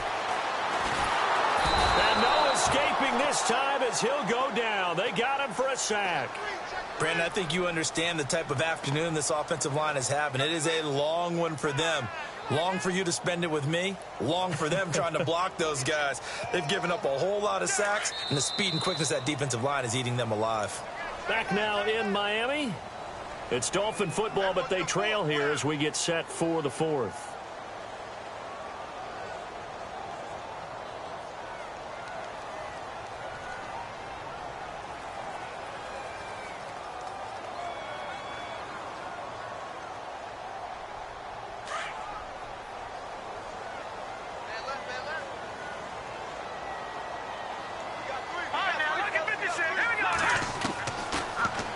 And no escaping this time as he'll go down. They got him for a sack. Brandon, I think you understand the type of afternoon this offensive line is having. It is a long one for them. Long for you to spend it with me. Long for them trying to block those guys. They've given up a whole lot of sacks, and the speed and quickness of that defensive line is eating them alive. Back now in Miami. It's Dolphin football, but they trail here as we get set for the 4th.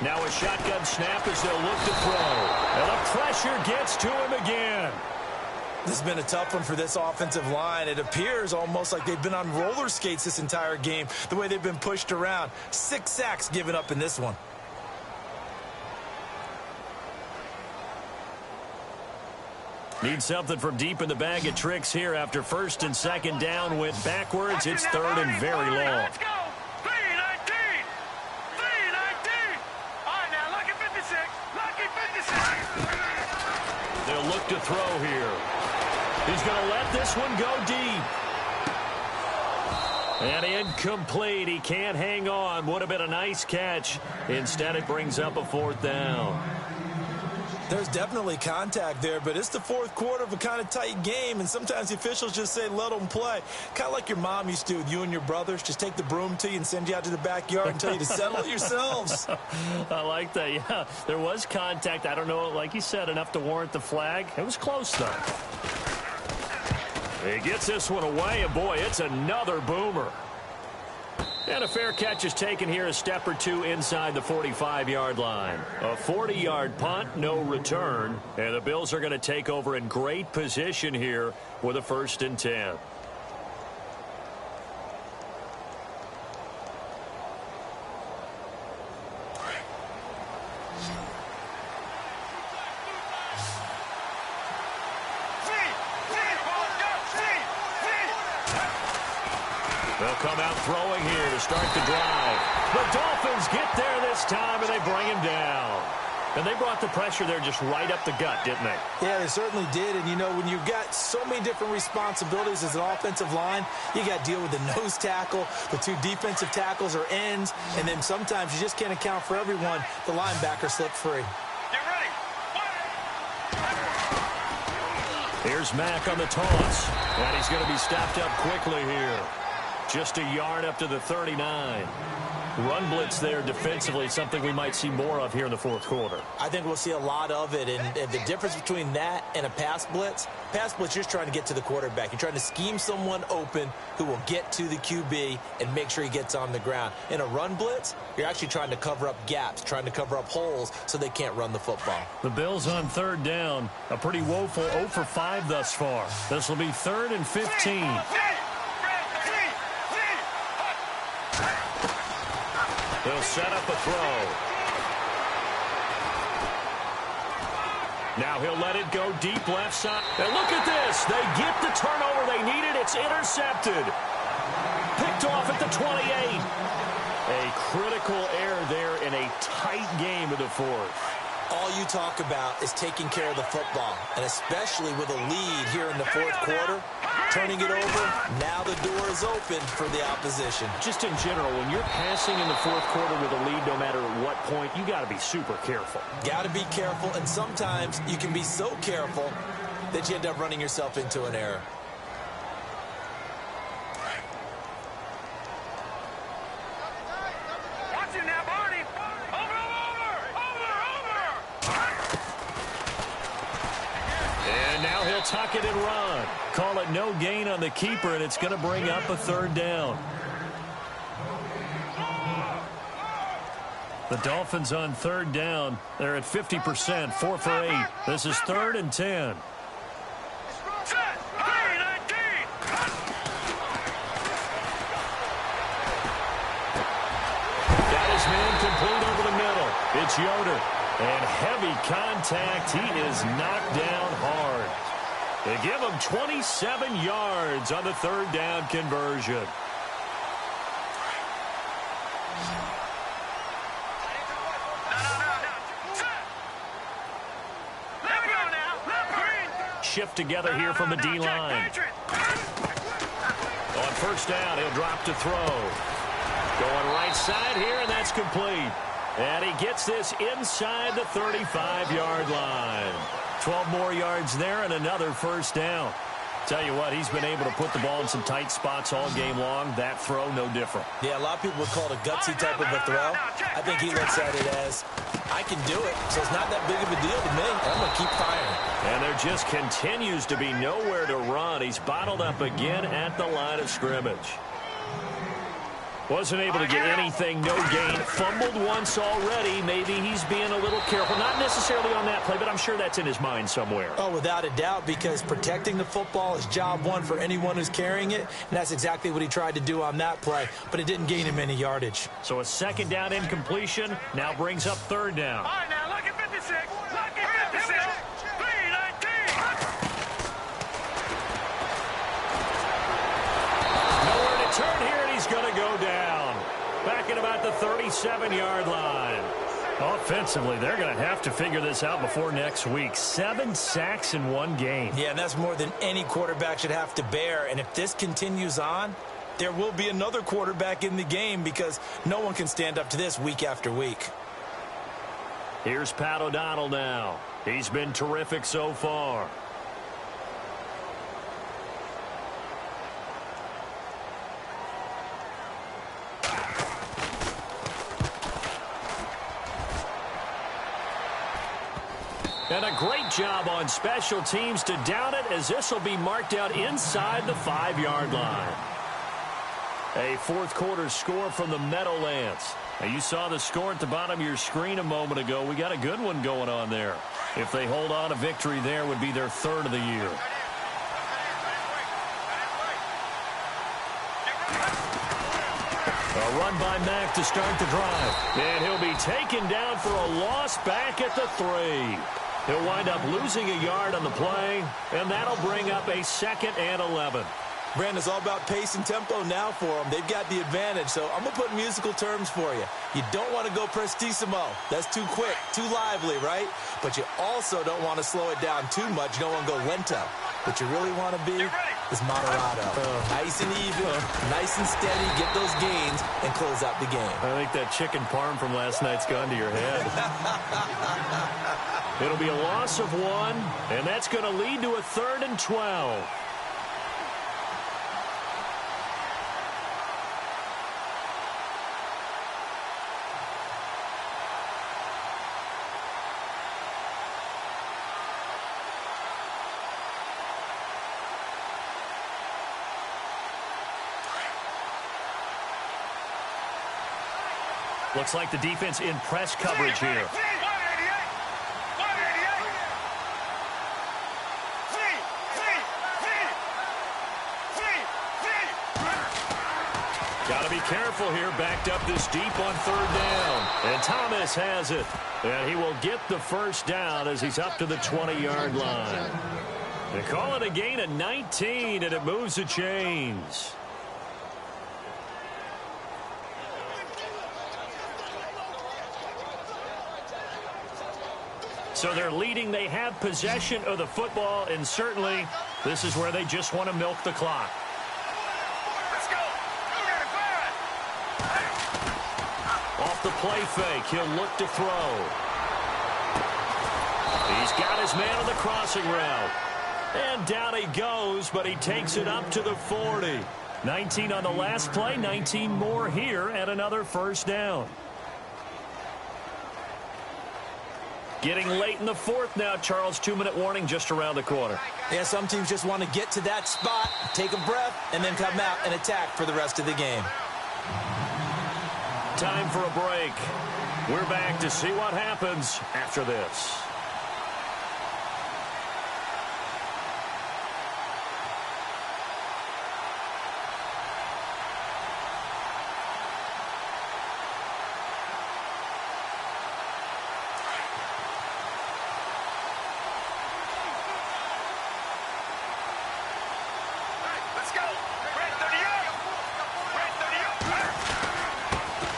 Now a shotgun snap as they'll look to throw. And the pressure gets to him again. This has been a tough one for this offensive line. It appears almost like they've been on roller skates this entire game, the way they've been pushed around. 6 sacks given up in this one. Need something from deep in the bag of tricks here after 1st and 2nd down. Went backwards. It's 3rd and very long. Let's go. 3-19. All right, now, lucky 56. They'll look to throw here. He's going to let this one go deep. And incomplete. He can't hang on. Would have been a nice catch. Instead, it brings up a 4th down. There's definitely contact there, but it's the 4th quarter of a kind of tight game, and sometimes the officials just say, let them play. Kind of like your mom used to do with you and your brothers. Just take the broom to you and send you out to the backyard and tell you to settle it yourselves. I like that, yeah. There was contact. I don't know, like you said, enough to warrant the flag. It was close, though. He gets this one away, and boy, it's another boomer. And a fair catch is taken here a step or two inside the 45-yard line. A 40-yard punt, no return. And the Bills are going to take over in great position here with a 1st and 10. They'll come out throwing here to start the drive. The Dolphins get there this time, and they bring him down. And they brought the pressure there just right up the gut, didn't they? Yeah, they certainly did. And, you know, when you've got so many different responsibilities as an offensive line, you got to deal with the nose tackle, the 2 defensive tackles or ends, and then sometimes you just can't account for everyone. The linebacker slipped free. Get ready. Here's Mack on the toss. And he's going to be stopped up quickly here. Just a yard up to the 39. Run blitz there defensively, something we might see more of here in the 4th quarter. I think we'll see a lot of it, and the difference between that and a pass blitz, you're just trying to get to the quarterback. You're trying to scheme someone open who will get to the QB and make sure he gets on the ground. In a run blitz, you're actually trying to cover up gaps, trying to cover up holes so they can't run the football. The Bills on 3rd down, a pretty woeful 0 for 5 thus far. This will be 3rd and 15. They'll set up a throw. Now he'll let it go deep left side. And look at this. They get the turnover they needed. It's intercepted. Picked off at the 28. A critical error there in a tight game of the 4th. All you talk about is taking care of the football, and especially with a lead here in the 4th quarter, turning it over, now the door is open for the opposition. Just in general, when you're passing in the 4th quarter with a lead, no matter what point, you got to be super careful. Got to be careful, and sometimes you can be so careful that you end up running yourself into an error. Watch it now, Barney. Over. tuck it and run. Call it no gain on the keeper, and it's going to bring up a third down. The Dolphins on third down. They're at 50%, 4 for 8. This is 3rd and 10. Got his man complete over the middle. It's Yoder. And heavy contact. He is knocked down hard. They give him 27 yards on the third down conversion. Shift together here from the D-line. On first down, he'll drop to throw. Going right side here, and that's complete. And he gets this inside the 35-yard line. 12 more yards there and another first down. Tell you what, he's been able to put the ball in some tight spots all game long. That throw, no different. Yeah, a lot of people would call it a gutsy type of a throw. I think he looks at it as, I can do it, so it's not that big of a deal to me, and I'm going to keep firing. And there just continues to be nowhere to run. He's bottled up again at the line of scrimmage. Wasn't able to get anything, no gain. Fumbled once already. Maybe he's being a little careful. Not necessarily on that play, but I'm sure that's in his mind somewhere. Oh, without a doubt, because protecting the football is job one for anyone who's carrying it, and that's exactly what he tried to do on that play, but it didn't gain him any yardage. So a second down incompletion now brings up third down. All right, now look at 56. Look at 56. 3-19. Nowhere to turn here, and he's going to go down. Back at about the 37-yard line. Offensively, they're going to have to figure this out before next week. 7 sacks in one game. Yeah, and that's more than any quarterback should have to bear. And if this continues on, there will be another quarterback in the game because no one can stand up to this week after week. Here's Pat O'Donnell now. He's been terrific so far. And a great job on special teams to down it, as this will be marked out inside the 5-yard line. A fourth quarter score from the Meadowlands. Now, you saw the score at the bottom of your screen a moment ago. We got a good one going on there. If they hold on, a victory there would be their 3rd of the year. A run by Mack to start the drive. And he'll be taken down for a loss back at the 3. He'll wind up losing a yard on the play, and that'll bring up a 2nd and 11. Brandon, it's all about pace and tempo now for them. They've got the advantage, so I'm going to put musical terms for you. You don't want to go prestissimo. That's too quick, too lively, right? But you also don't want to slow it down too much. You don't want to go lento. What you really want to be is moderado. Nice and even, nice and steady, get those gains, and close out the game. I think that chicken parm from last night's gone to your head. It'll be a loss of 1, and that's going to lead to a 3rd and 12. Looks like the defense in press coverage here. Got to be careful here, backed up this deep on 3rd down. And Thomas has it. And he will get the first down as he's up to the 20-yard line. They call it a gain of 19, and it moves the chains. So they're leading. They have possession of the football, and certainly this is where they just want to milk the clock. Let's go. Off the play fake, he'll look to throw. He's got his man on the crossing route. And down he goes, but he takes it up to the 40. 19 on the last play, 19 more here, and another first down. Getting late in the fourth now, Charles. 2-minute warning just around the corner. Yeah, some teams just want to get to that spot, take a breath, and then come out and attack for the rest of the game. Time for a break. We're back to see what happens after this.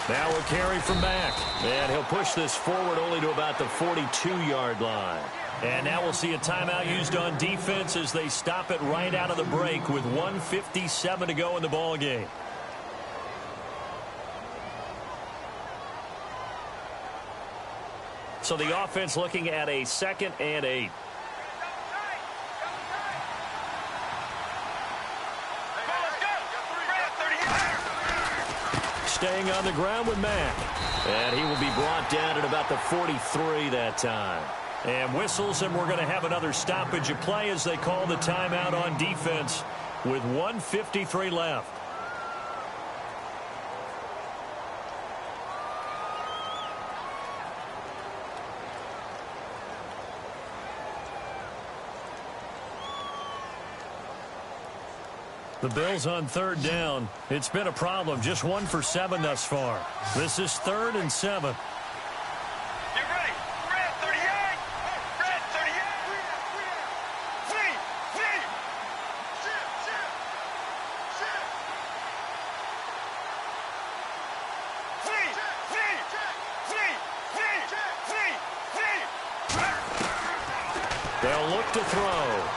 Now a carry from Mack. And he'll push this forward only to about the 42-yard line. And now we'll see a timeout used on defense as they stop it right out of the break with 1:57 to go in the ball game. So the offense looking at a 2nd and 8. Staying on the ground with Mack. And he will be brought down at about the 43 that time. And whistles, and we're going to have another stoppage of play as they call the timeout on defense with 1:53 left. The Bills on 3rd down. It's been a problem. Just 1 for 7 thus far. This is 3rd and 7. Get ready. Red 38. Red 38. Flee. Flee. Flee. Flee. Flee. Flee. Flee. They'll look to throw.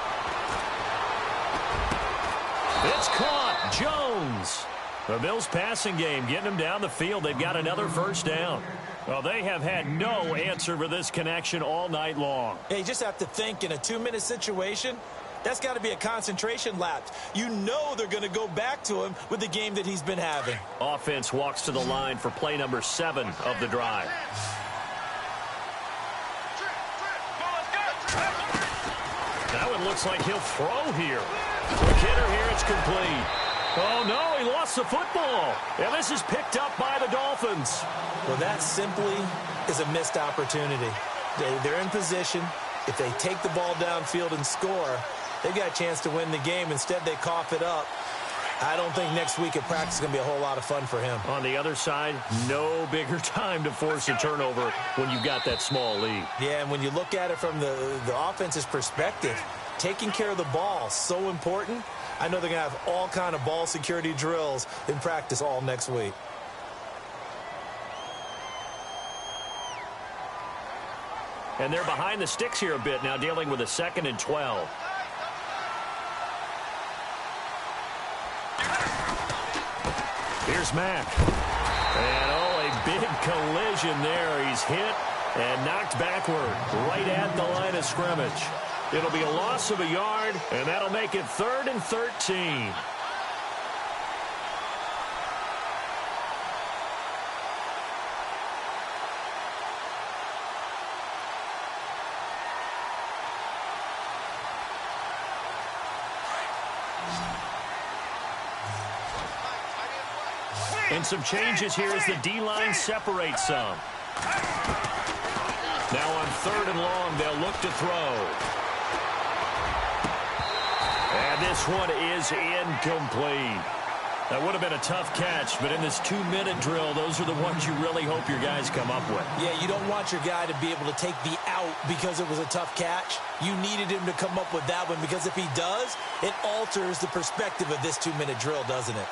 It's caught. Jones. The Bills passing game getting them down the field. They've got another first down. Well, they have had no answer for this connection all night long. Yeah, you just have to think in a 2-minute situation, that's got to be a concentration lapse. You know they're going to go back to him with the game that he's been having. Offense walks to the line for play number 7 of the drive. That one looks like he'll throw here. Quick hitter here, it's complete. Oh, no, he lost the football. And this is picked up by the Dolphins. Well, that simply is a missed opportunity. They're in position. If they take the ball downfield and score, they've got a chance to win the game. Instead, they cough it up. I don't think next week at practice is going to be a whole lot of fun for him. On the other side, no bigger time to force a turnover when you've got that small lead. Yeah, and when you look at it from the offense's perspective, taking care of the ball, so important. I know they're going to have all kind of ball security drills in practice all next week. And they're behind the sticks here a bit now, dealing with a 2nd and 12. Here's Mack. And, oh, a big collision there. He's hit and knocked backward right at the line of scrimmage. It'll be a loss of a yard, and that'll make it 3rd and 13. And some changes here as the D-line separates some. Now on 3rd and long, they'll look to throw. And this one is incomplete. That would have been a tough catch, but in this 2-minute drill, those are the ones you really hope your guys come up with. Yeah, you don't want your guy to be able to take the out because it was a tough catch. You needed him to come up with that one because if he does, it alters the perspective of this 2-minute drill, doesn't it?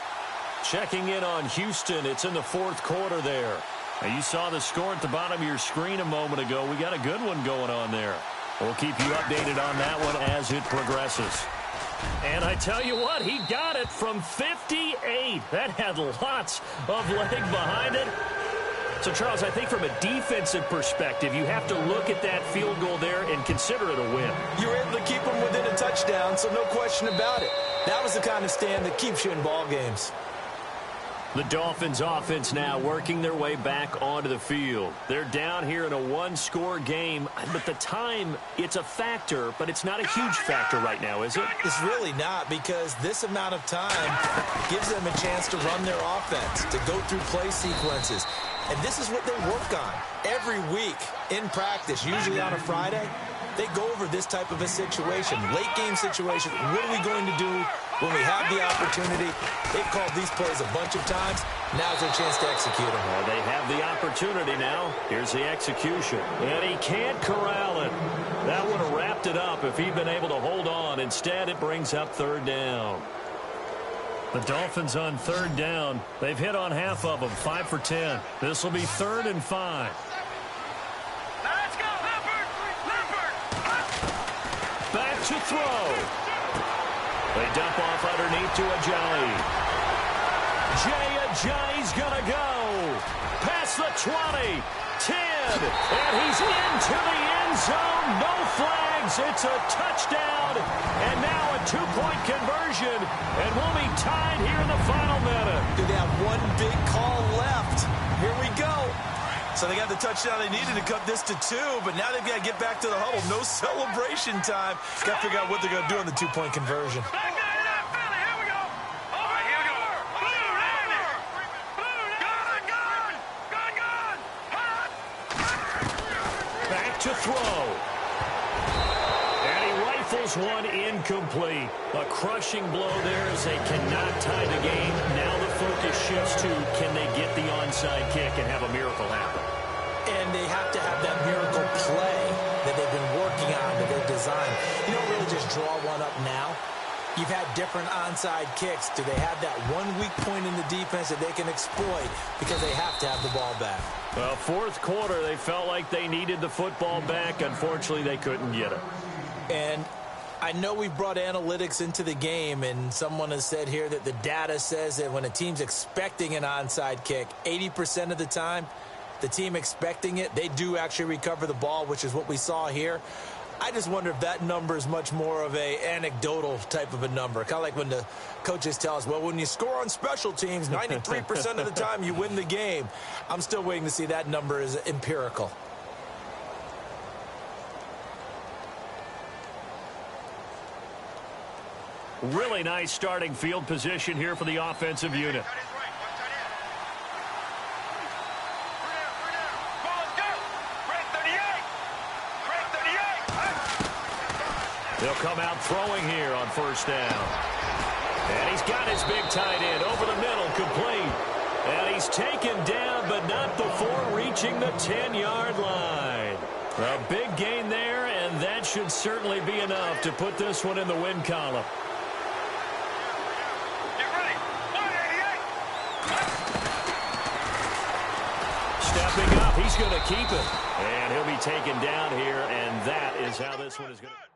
Checking in on Houston. It's in the 4th quarter there. Now, you saw the score at the bottom of your screen a moment ago. We got a good one going on there. We'll keep you updated on that one as it progresses. And I tell you what, he got it from 58. That had lots of leg behind it. So, Charles, I think from a defensive perspective, you have to look at that field goal there and consider it a win. You were able to keep them within a touchdown, so no question about it. That was the kind of stand that keeps you in ball games. The Dolphins offense now working their way back onto the field. They're down here in a one-score game, but the time, it's a factor, but it's not a huge factor right now, is it? It's really not, because this amount of time gives them a chance to run their offense, to go through play sequences. And this is what they work on every week in practice, usually on a Friday. They go over this type of a situation, late-game situation. What are we going to do when we have the opportunity? They've called these plays a bunch of times. Now's their chance to execute them. Well, they have the opportunity now. Here's the execution. And he can't corral it. That would have wrapped it up if he'd been able to hold on. Instead, it brings up third down. The Dolphins on third down. They've hit on half of them, 5 for 10. This will be 3rd and 5. Back to throw. They dump off underneath to Ajayi. Ajayi's going to go. Past the 20, 10, and he's into the end zone. No flags. It's a touchdown. And now a 2-point conversion. And we'll be tied here in the final minute. Do they have one big call left? Here we go. So they got the touchdown they needed to cut this to 2, but now they've got to get back to the huddle. No celebration time. Got to figure out what they're going to do on the 2-point conversion. Back to throw. And he rifles one incomplete. A crushing blow there as they cannot tie the game. Now the focus shifts to, can they get the onside kick and have a miracle happen? And they have to have that miracle play that they've been working on, that they've designed. You don't really just draw one up now. You've had different onside kicks. Do they have that one weak point in the defense that they can exploit because they have to have the ball back? Well, fourth quarter, they felt like they needed the football back. Unfortunately, they couldn't get it. And I know we've brought analytics into the game, and someone has said here that the data says that when a team's expecting an onside kick, 80% of the time, the team expecting it, they do actually recover the ball, which is what we saw here. I just wonder if that number is much more of a anecdotal type of a number. Kind of like when the coaches tell us, well, when you score on special teams, 93% of the time you win the game. I'm still waiting to see that number is empirical. Really nice starting field position here for the offensive unit. They'll come out throwing here on first down. And he's got his big tight end over the middle, complete. And he's taken down, but not before reaching the 10-yard line. A big gain there, and that should certainly be enough to put this one in the win column. Stepping up, he's going to keep it. And he'll be taken down here, and that is how this one is going to...